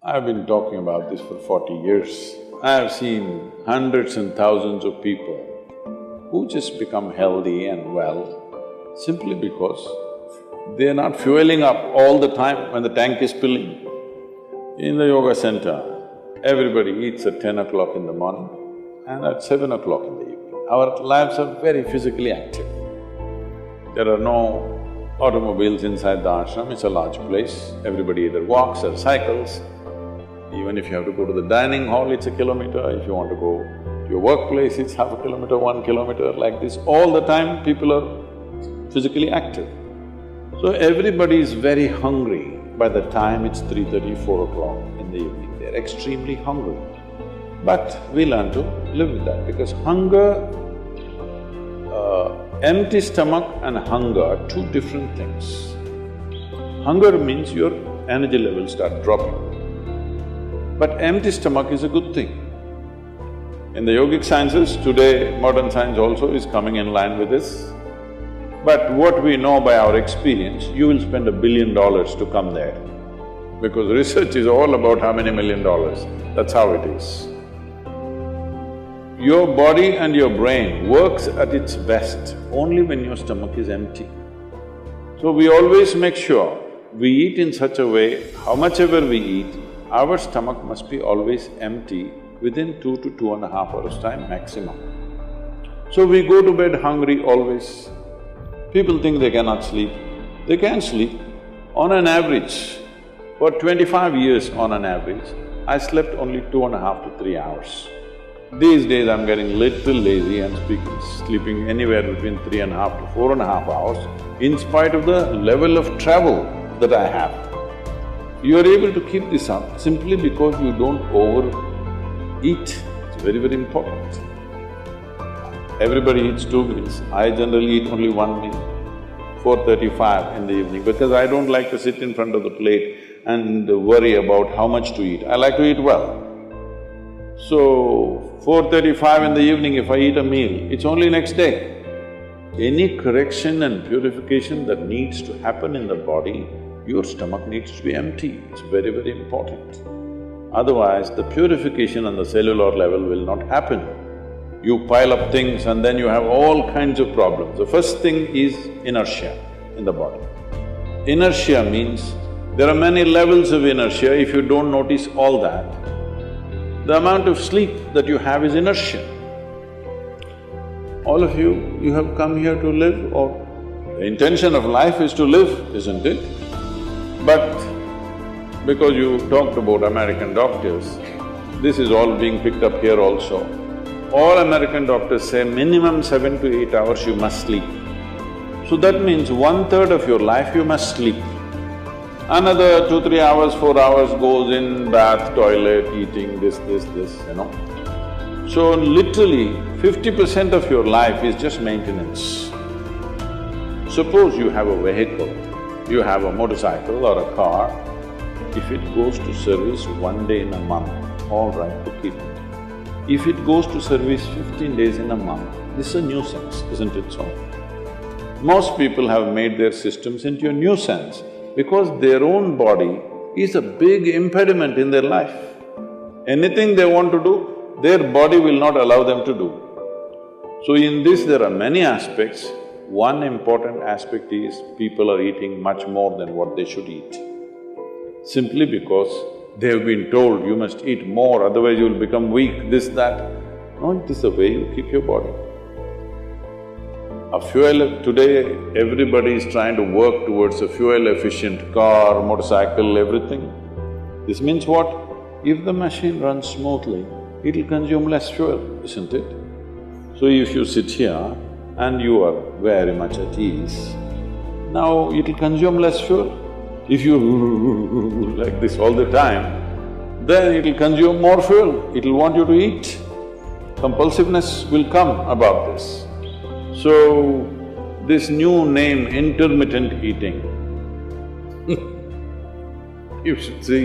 I've been talking about this for 40 years. I have seen hundreds and thousands of people who just become healthy and well simply because they're not fueling up all the time when the tank is filling. In the yoga center, everybody eats at 10 o'clock in the morning and at 7 o'clock in the evening. Our lives are very physically active. There are no automobiles inside the ashram, it's a large place. Everybody either walks or cycles. Even if you have to go to the dining hall, it's a kilometer. If you want to go to your workplace, it's half a kilometer, 1 kilometer, like this. All the time, people are physically active. So everybody is very hungry by the time it's 3:30, 4 o'clock in the evening. They're extremely hungry. But we learn to live with that because hunger, empty stomach and hunger are two different things. Hunger means your energy levels start dropping. But empty stomach is a good thing. In the yogic sciences, today modern science also is coming in line with this. But what we know by our experience, you will spend $1 billion to come there. Because research is all about how many $1 million, that's how it is. Your body and your brain works at its best only when your stomach is empty. So we always make sure we eat in such a way, how much ever we eat, our stomach must be always empty within 2 to 2.5 hours' time maximum. So we go to bed hungry always. People think they cannot sleep. They can sleep. On an average, for 25 years on an average, I slept only 2.5 to 3 hours. These days I'm getting little lazy and sleeping anywhere between 3.5 to 4.5 hours in spite of the level of travel that I have. You are able to keep this up simply because you don't overeat. It's very, very important. Everybody eats 2 meals. I generally eat only 1 meal, 4:35 in the evening, because I don't like to sit in front of the plate and worry about how much to eat. I like to eat well. So, 4:35 in the evening, if I eat a meal, it's only next day. Any correction and purification that needs to happen in the body, your stomach needs to be empty, it's very, very important. Otherwise, the purification on the cellular level will not happen. You pile up things and then you have all kinds of problems. The first thing is inertia in the body. Inertia means there are many levels of inertia. If you don't notice all that, the amount of sleep that you have is inertia. All of you have come here to live, or the intention of life is to live, isn't it? But because you talked about American doctors, this is all being picked up here also. All American doctors say minimum 7 to 8 hours you must sleep. So that means 1/3 of your life you must sleep. Another 2-3 hours, 4 hours goes in bath, toilet, eating, this, you know. So literally 50% of your life is just maintenance. Suppose you have a vehicle, you have a motorcycle or a car, if it goes to service 1 day in a month, all right to keep it. If it goes to service 15 days in a month, this is a nuisance, isn't it so? Most people have made their systems into a nuisance because their own body is a big impediment in their life. Anything they want to do, their body will not allow them to do. So in this there are many aspects. One important aspect is people are eating much more than what they should eat. Simply because they have been told you must eat more, otherwise you will become weak, this, that. No, it is the way you keep your body. Today everybody is trying to work towards a fuel-efficient car, motorcycle, everything. This means what? If the machine runs smoothly, it'll consume less fuel, isn't it? So if you sit here and you are very much at ease, now it'll consume less fuel. If you like this all the time, then it'll consume more fuel, it'll want you to eat. Compulsiveness will come about this. So, this new name, intermittent eating, you should see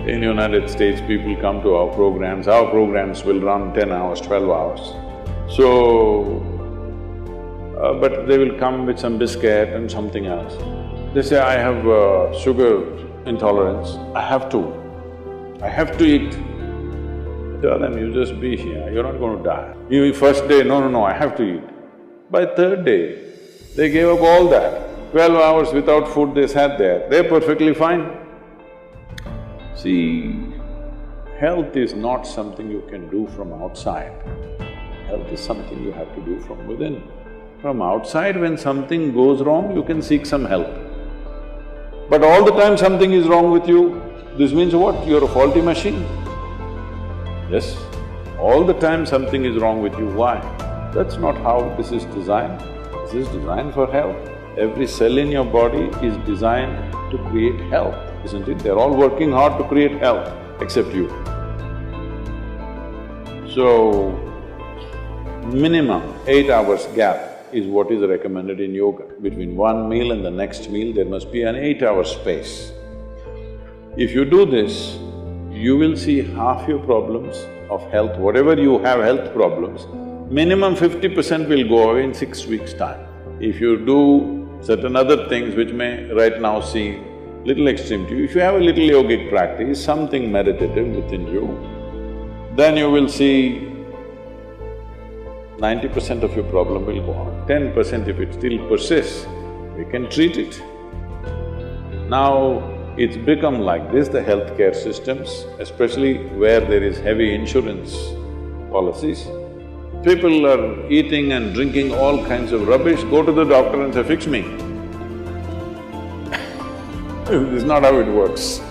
in United States, people come to our programs will run 10 hours, 12 hours. So, but they will come with some biscuit and something else. They say, I have sugar intolerance, I have to. I have to eat. Tell them, you just be here, you're not going to die. You first day, no, I have to eat. By third day, they gave up all that. 12 hours without food they sat there, they're perfectly fine. See, health is not something you can do from outside. Health is something you have to do from within. From outside, when something goes wrong, you can seek some help. But all the time something is wrong with you, this means what? You're a faulty machine. Yes, all the time something is wrong with you, why? That's not how this is designed. This is designed for health. Every cell in your body is designed to create health, isn't it? They're all working hard to create health, except you. So, minimum 8 hours gap is what is recommended in yoga. Between one meal and the next meal, there must be an 8-hour space. If you do this, you will see half your problems of health, whatever you have health problems, minimum 50% will go away in 6 weeks' time. If you do certain other things which may right now seem little extreme to you, if you have a little yogic practice, something meditative within you, then you will see 90% of your problem will go on. 10% if it still persists, we can treat it. Now, it's become like this, the healthcare systems, especially where there is heavy insurance policies. People are eating and drinking all kinds of rubbish, go to the doctor and say, fix me. This is not how it works.